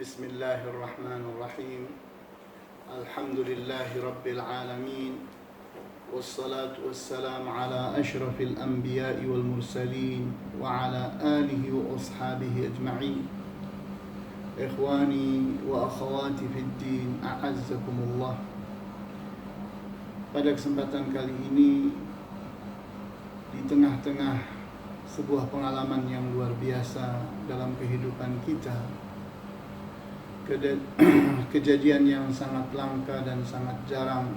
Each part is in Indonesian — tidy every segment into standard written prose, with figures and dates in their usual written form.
Bismillahirrahmanirrahim. Alhamdulillahi Rabbil Alamin. Wassalatu wassalamu ala ashrafil anbiya'i wal mursalin wa ala alihi wa ashabihi ajma'in. Ikhwani wa akhawati fid din, a'azzakumullah. Pada kesempatan kali ini, di tengah-tengah sebuah pengalaman yang luar biasa dalam kehidupan kita, kejadian yang sangat langka dan sangat jarang,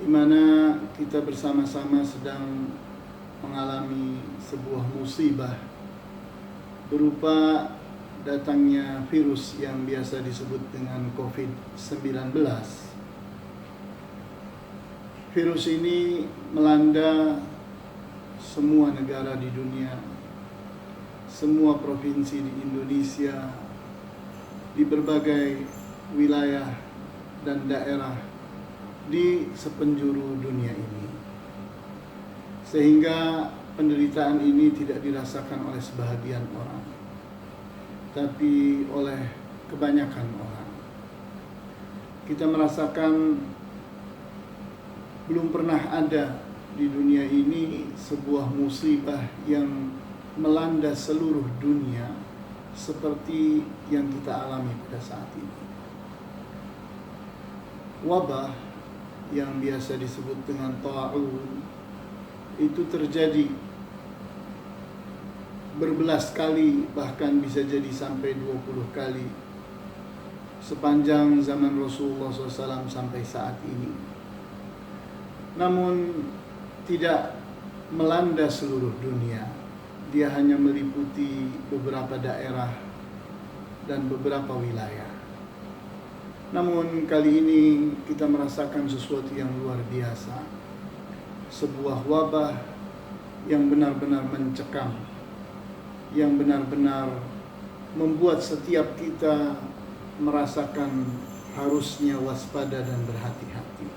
di mana kita bersama-sama sedang mengalami sebuah musibah berupa datangnya virus yang biasa disebut dengan COVID-19. Virus ini melanda semua negara di dunia, semua provinsi di Indonesia, di berbagai wilayah dan daerah di sepenjuru dunia ini, sehingga penderitaan ini tidak dirasakan oleh sebahagian orang, tapi oleh kebanyakan orang. Kita merasakan belum pernah ada di dunia ini sebuah musibah yang melanda seluruh dunia seperti yang kita alami pada saat ini. Wabah yang biasa disebut dengan ta'un itu terjadi berbelas kali, bahkan bisa jadi sampai 20 kali sepanjang zaman Rasulullah SAW sampai saat ini. Namun tidak melanda seluruh dunia. Dia hanya meliputi beberapa daerah dan beberapa wilayah. Namun kali ini kita merasakan sesuatu yang luar biasa. Sebuah wabah yang benar-benar mencekam, yang benar-benar membuat setiap kita merasakan harusnya waspada dan berhati-hati.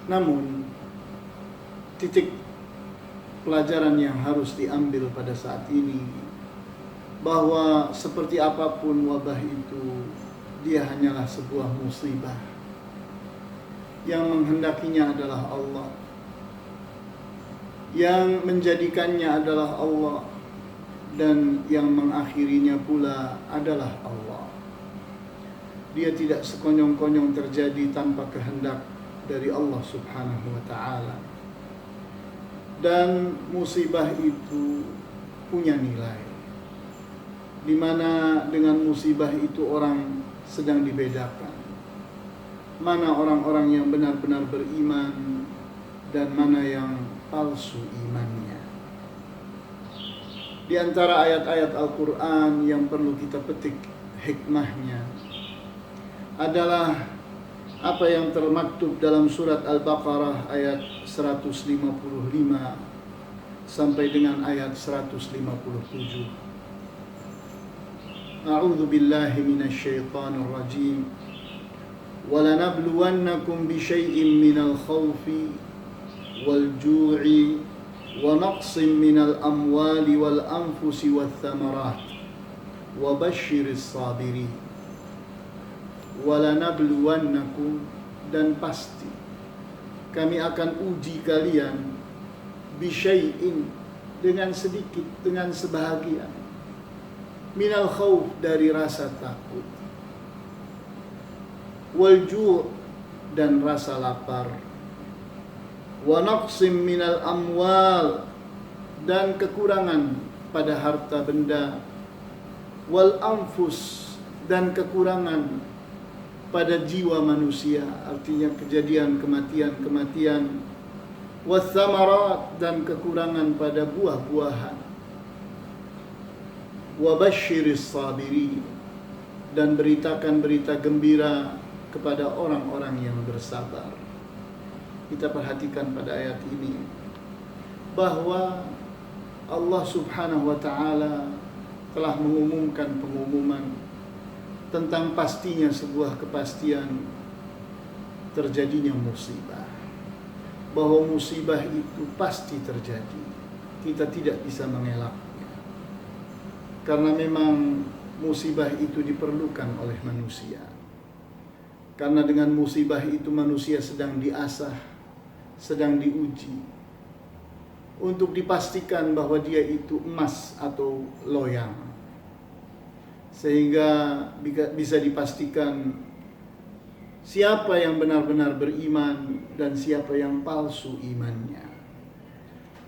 Namun titik pelajaran yang harus diambil pada saat ini, bahwa seperti apapun wabah itu, dia hanyalah sebuah musibah. Yang menghendakinya adalah Allah, yang menjadikannya adalah Allah, dan yang mengakhirinya pula adalah Allah. Dia tidak sekonyong-konyong terjadi tanpa kehendak dari Allah Subhanahu wa ta'ala. Dan musibah itu punya nilai, di mana dengan musibah itu orang sedang dibedakan. Mana orang-orang yang benar-benar beriman dan mana yang palsu imannya. Di antara ayat-ayat Al-Quran yang perlu kita petik hikmahnya adalah apa yang termaktub dalam surat Al-Baqarah ayat 155 sampai dengan ayat 157. A'udzu billahi minasy syaithanir rajim. Wa lanabluwannakum bisyai'in minal khaufi wal ju'i wa naqsin minal amwali wal anfusi wath thamarat wa basyyiris sabirin. Walanabluwannakum, dan pasti kami akan uji kalian, bisyai'in, dengan sedikit, dengan sebahagian, minal khauf, dari rasa takut, wal ju', dan rasa lapar, wa naqsim minal amwal, dan kekurangan pada harta benda, wal anfus, dan kekurangan pada jiwa manusia, artinya kejadian kematian, wathamarat, dan kekurangan pada buah-buahan, wabasyiris sabirin, dan beritakan berita gembira kepada orang-orang yang bersabar. Kita perhatikan pada ayat ini bahwa Allah Subhanahu wa ta'ala telah mengumumkan pengumuman tentang pastinya sebuah kepastian terjadinya musibah. Bahwa musibah itu pasti terjadi. Kita tidak bisa mengelaknya. karena memang musibah itu diperlukan oleh manusia. Karena dengan musibah itu manusia sedang diasah, sedang diuji, untuk dipastikan bahwa dia itu emas atau loyang. Sehingga bisa dipastikan siapa yang benar-benar beriman dan siapa yang palsu imannya.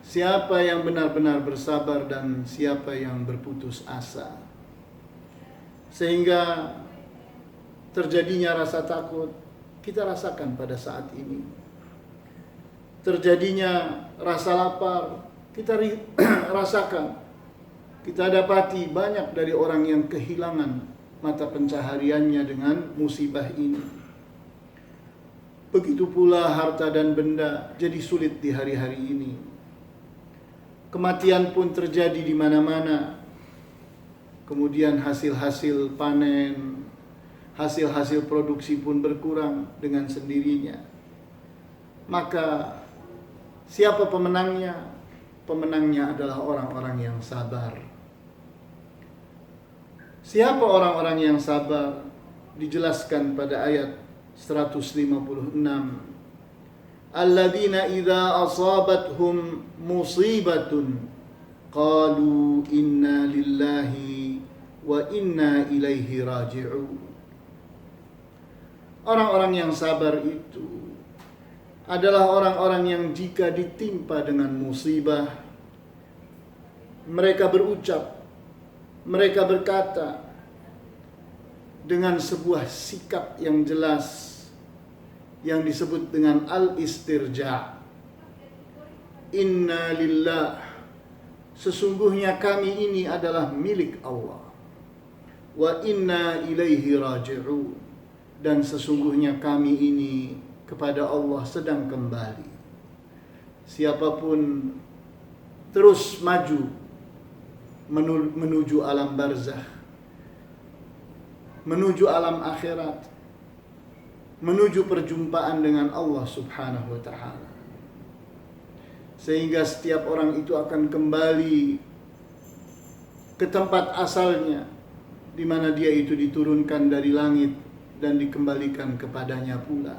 Siapa yang benar-benar bersabar dan siapa yang berputus asa. Sehingga terjadinya rasa takut kita rasakan pada saat ini. Terjadinya rasa lapar kita rasakan. Kita dapati banyak dari orang yang kehilangan mata pencahariannya dengan musibah ini. Begitu pula harta dan benda jadi sulit di hari-hari ini. Kematian pun terjadi di mana-mana. Kemudian hasil-hasil panen, hasil-hasil produksi pun berkurang dengan sendirinya. Maka siapa pemenangnya? Pemenangnya adalah orang-orang yang sabar. Siapa orang-orang yang sabar? Dijelaskan pada ayat 156. Alladzina idza asabathum musibatun qalu inna lillahi wa inna ilaihi raji'un. Orang-orang yang sabar itu adalah orang-orang yang jika ditimpa dengan musibah, mereka berucap, mereka berkata dengan sebuah sikap yang jelas yang disebut dengan al-istirja. Inna lillah, sesungguhnya kami ini adalah milik Allah. Wa inna ilaihi raji'un, dan sesungguhnya kami ini kepada Allah sedang kembali. Siapapun terus maju menuju alam barzakh, menuju alam akhirat, menuju perjumpaan dengan Allah Subhanahu wa ta'ala. Sehingga setiap orang itu akan kembali ke tempat asalnya, di mana dia itu diturunkan dari langit dan dikembalikan kepadanya pula.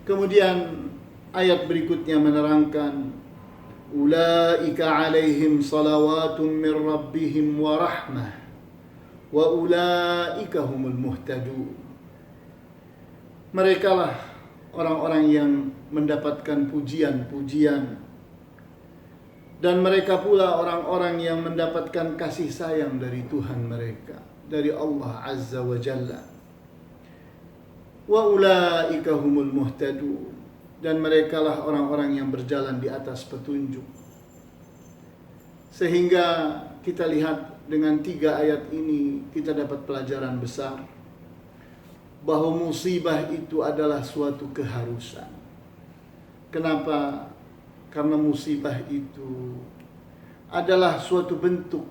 Kemudian ayat berikutnya menerangkan, ulaika alaihim salawatun min rabbihim wa rahmah wa ulaika humul muhtadun. Merekalah orang-orang yang mendapatkan pujian-pujian, dan mereka pula orang-orang yang mendapatkan kasih sayang dari Tuhan mereka, dari Allah Azza wa Jalla. Wa ulaika humul muhtadun, dan merekalah orang-orang yang berjalan di atas petunjuk. Sehingga kita lihat dengan 3 ayat ini kita dapat pelajaran besar bahwa musibah itu adalah suatu keharusan. Kenapa? Karena musibah itu adalah suatu bentuk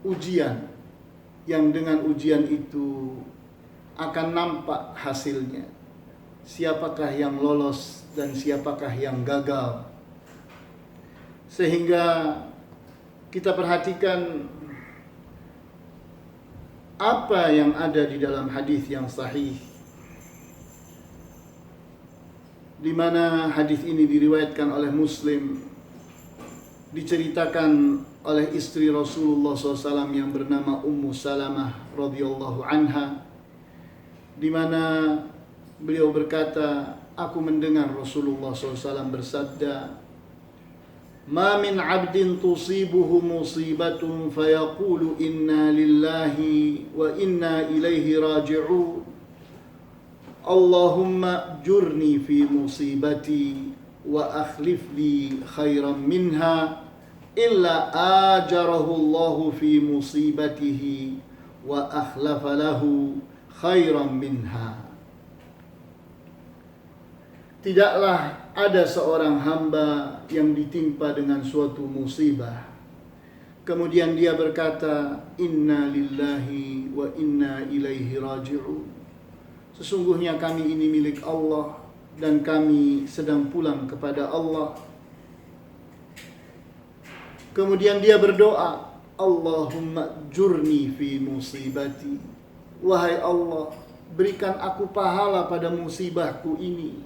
ujian yang dengan ujian itu akan nampak hasilnya. Siapakah yang lolos dan siapakah yang gagal. Sehingga kita perhatikan apa yang ada di dalam hadis yang sahih, di mana hadis ini diriwayatkan oleh Muslim, diceritakan oleh istri Rasulullah SAW yang bernama Ummu Salamah radhiyallahu anha, di mana beliau berkata, aku mendengar Rasulullah SAW bersabda, ma min abdin tusibuhu musibatun fayaqulu inna lillahi wa inna ilaihi raji'un Allahumma jurni fi musibati wa akhlif li khairan minha illa ajarahu Allahu fi musibatihi wa akhlafa lahu khairan minha. Tidaklah ada seorang hamba yang ditimpa dengan suatu musibah, kemudian dia berkata, inna lillahi wa inna ilaihi raji'un. Sesungguhnya kami ini milik Allah dan kami sedang pulang kepada Allah. Kemudian dia berdoa, Allahumma jurni fi musibati. Wahai Allah, berikan aku pahala pada musibahku ini.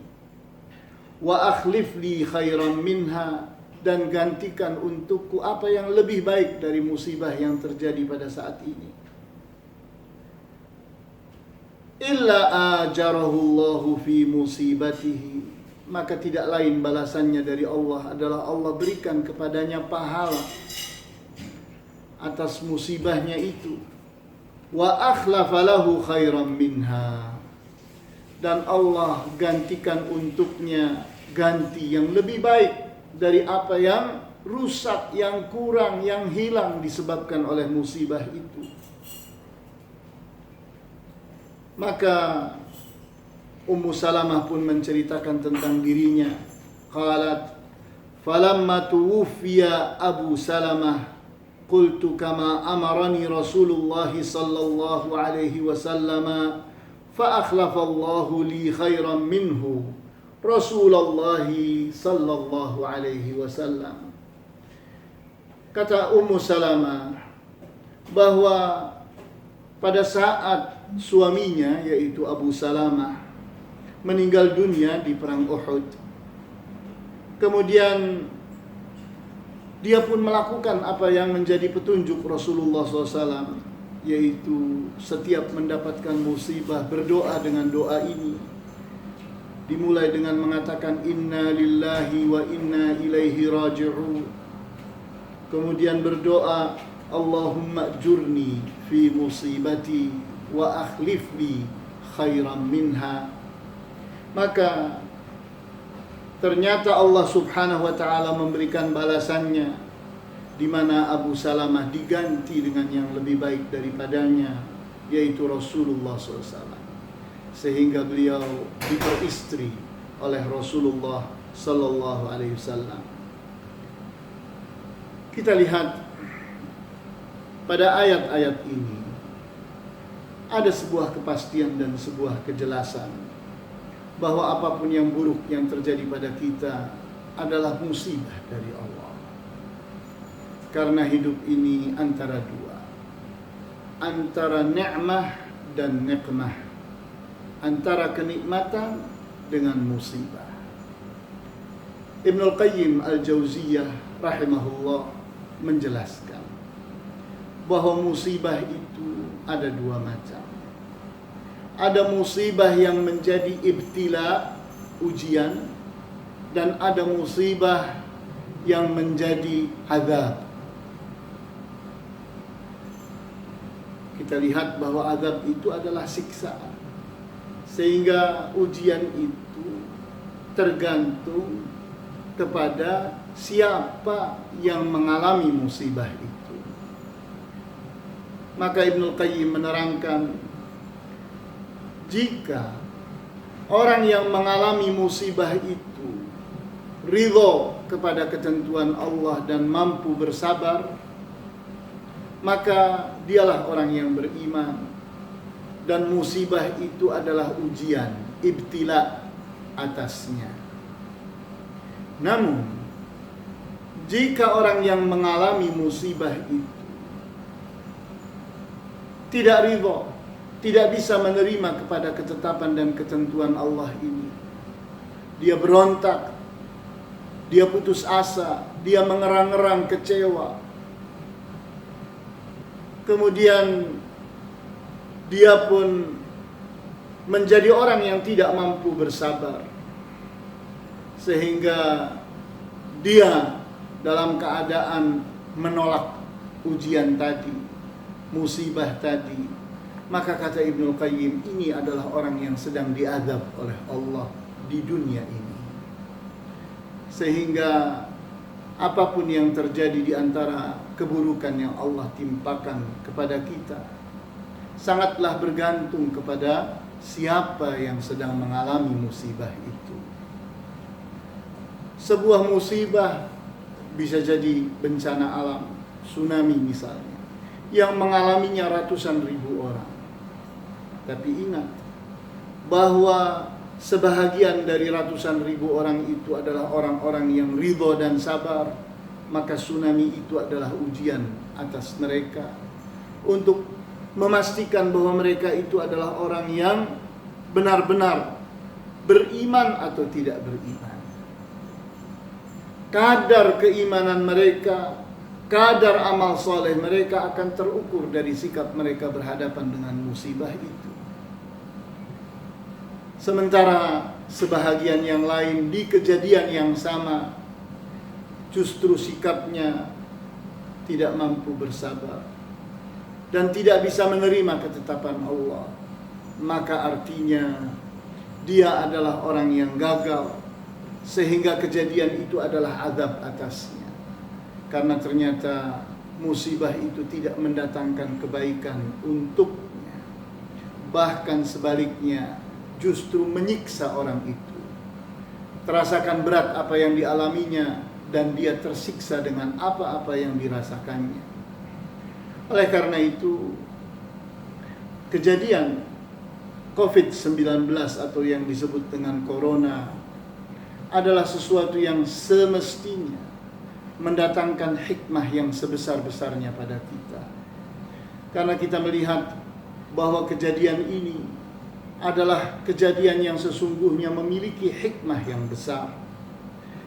Wa akhlif li khairan minha, dan gantikan untukku apa yang lebih baik dari musibah yang terjadi pada saat ini. Illa ajarahu Allahu fi musibatihi, maka tidak lain balasannya dari Allah adalah Allah berikan kepadanya pahala atas musibahnya itu. Wa akhlafa lahu khairan minha, dan Allah gantikan untuknya ganti yang lebih baik dari apa yang rusak, yang kurang, yang hilang disebabkan oleh musibah itu. Maka Ummu Salamah pun menceritakan tentang dirinya. Qalat, falamma tuwfiya Abu Salamah, qultu kama amarani Rasulullah sallallahu alaihi wasallam, fa akhlafa Allahu li khairan minhu Rasulullah sallallahu alaihi wasallam. Kata Ummu Salamah bahwa pada saat suaminya, yaitu Abu Salamah, meninggal dunia di perang Uhud, kemudian dia pun melakukan apa yang menjadi petunjuk Rasulullah SAW, yaitu setiap mendapatkan musibah berdoa dengan doa ini. Dimulai dengan mengatakan inna lillahi wa inna ilaihi raji'un. Kemudian berdoa, Allahumma jurni fi musibati wa akhlif li khairan minha. Maka ternyata Allah Subhanahu wa taala memberikan balasannya, di mana Abu Salamah diganti dengan yang lebih baik daripadanya, yaitu Rasulullah SAW. Sehingga beliau diperistri oleh Rasulullah sallallahu alaihi wasallam. Kita lihat pada ayat-ayat ini ada sebuah kepastian dan sebuah kejelasan bahwa apapun yang buruk yang terjadi pada kita adalah musibah dari Allah. Karena hidup ini antara dua, antara ni'mah dan niqmah, antara kenikmatan dengan musibah. Ibnul Qayyim Al-Jauziyah rahimahullah menjelaskan bahwa musibah itu ada dua macam. Ada musibah yang menjadi ibtila, ujian, dan ada musibah yang menjadi azab. Kita lihat bahwa azab itu adalah siksaan, sehingga ujian itu tergantung kepada siapa yang mengalami musibah itu. Maka Ibnul Qayyim menerangkan, jika orang yang mengalami musibah itu ridho kepada ketentuan Allah dan mampu bersabar, maka dialah orang yang beriman, dan musibah itu adalah ujian, ibtila atasnya. Namun, jika orang yang mengalami musibah itu tidak ridho, tidak bisa menerima kepada ketetapan dan ketentuan Allah ini, dia berontak, dia putus asa, dia mengerang-erang, kecewa, kemudian dia pun menjadi orang yang tidak mampu bersabar, sehingga dia dalam keadaan menolak ujian tadi, musibah tadi. Maka kata Ibnul Qayyim, ini adalah orang yang sedang diazab oleh Allah di dunia ini. Sehingga apapun yang terjadi di antara keburukan yang Allah timpakan kepada kita, sangatlah bergantung kepada siapa yang sedang mengalami musibah itu. Sebuah musibah bisa jadi bencana alam, tsunami misalnya, yang mengalaminya ratusan ribu orang. Tapi ingat bahwa sebahagian dari ratusan ribu orang itu adalah orang-orang yang ridho dan sabar, maka tsunami itu adalah ujian atas mereka untuk memastikan bahwa mereka itu adalah orang yang benar-benar beriman atau tidak beriman. Kadar keimanan mereka, kadar amal soleh mereka akan terukur dari sikap mereka berhadapan dengan musibah itu. Sementara sebahagian yang lain di kejadian yang sama justru sikapnya tidak mampu bersabar dan tidak bisa menerima ketetapan Allah, maka artinya dia adalah orang yang gagal, sehingga kejadian itu adalah azab atasnya. Karena ternyata musibah itu tidak mendatangkan kebaikan untuknya, bahkan sebaliknya justru menyiksa orang itu. Terasakan berat apa yang dialaminya dan dia tersiksa dengan apa-apa yang dirasakannya. Oleh karena itu, kejadian COVID-19 atau yang disebut dengan Corona adalah sesuatu yang semestinya mendatangkan hikmah yang sebesar-besarnya pada kita. Karena kita melihat bahwa kejadian ini adalah kejadian yang sesungguhnya memiliki hikmah yang besar.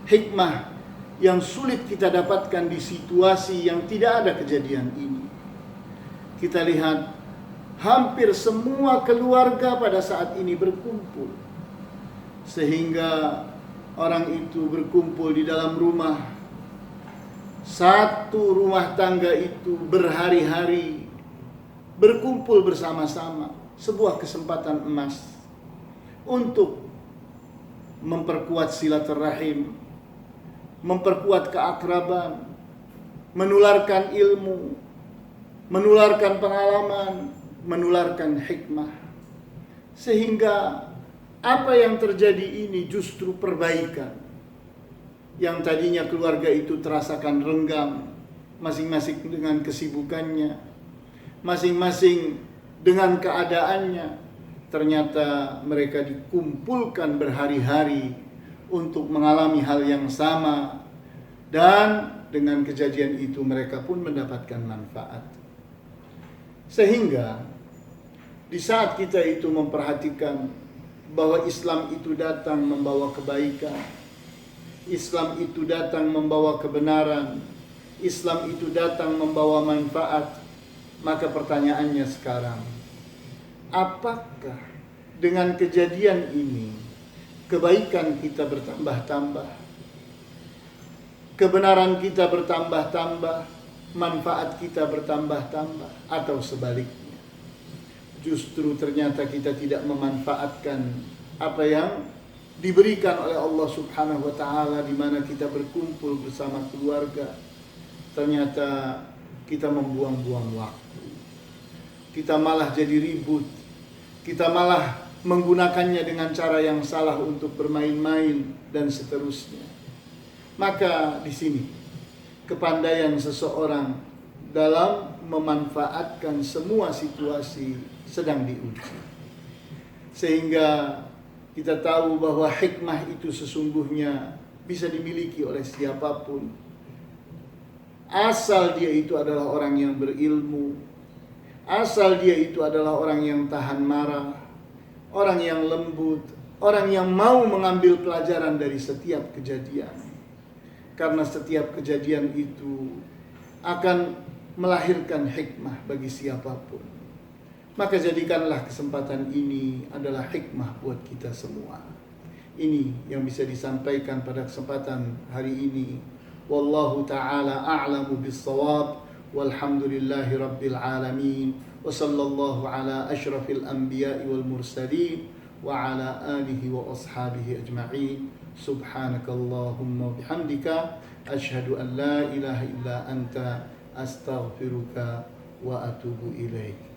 Hikmah yang sulit kita dapatkan di situasi yang tidak ada kejadian ini. Kita lihat hampir semua keluarga pada saat ini berkumpul. Sehingga orang itu berkumpul di dalam rumah. Satu rumah tangga itu berhari-hari berkumpul bersama-sama. Sebuah kesempatan emas untuk memperkuat silaturahim, memperkuat keakraban, menularkan ilmu, menularkan pengalaman, menularkan hikmah. Sehingga apa yang terjadi ini justru perbaikan. Yang tadinya keluarga itu terasakan renggang, masing-masing dengan kesibukannya, masing-masing dengan keadaannya, ternyata mereka dikumpulkan berhari-hari untuk mengalami hal yang sama, dan dengan kejadian itu mereka pun mendapatkan manfaat. Sehingga di saat kita itu memperhatikan bahwa Islam itu datang membawa kebaikan, Islam itu datang membawa kebenaran, Islam itu datang membawa manfaat, maka pertanyaannya sekarang, apakah dengan kejadian ini kebaikan kita bertambah-tambah, kebenaran kita bertambah-tambah, manfaat kita bertambah-tambah, atau sebaliknya? Justru ternyata kita tidak memanfaatkan apa yang diberikan oleh Allah Subhanahu wa taala, di mana kita berkumpul bersama keluarga. Ternyata kita membuang-buang waktu. Kita malah jadi ribut. Kita malah menggunakannya dengan cara yang salah untuk bermain-main dan seterusnya. Maka di sini kepandaian seseorang dalam memanfaatkan semua situasi sedang diuji. Sehingga kita tahu bahwa hikmah itu sesungguhnya bisa dimiliki oleh siapapun, asal dia itu adalah orang yang berilmu, asal dia itu adalah orang yang tahan marah, orang yang lembut, orang yang mau mengambil pelajaran dari setiap kejadian. Karena setiap kejadian itu akan melahirkan hikmah bagi siapapun. Maka jadikanlah kesempatan ini adalah hikmah buat kita semua. Ini yang bisa disampaikan pada kesempatan hari ini. Wallahu ta'ala a'lamu bis-shawab. Walhamdulillahi rabbil alamin. Wa sallallahu ala asyrafil anbiya'i wal mursalin wa ala alihi wa ashabihi ajma'in. Subhanakallahumma bihamdika asyhadu an la ilaha illa anta astaghfiruka wa atubu ilaik.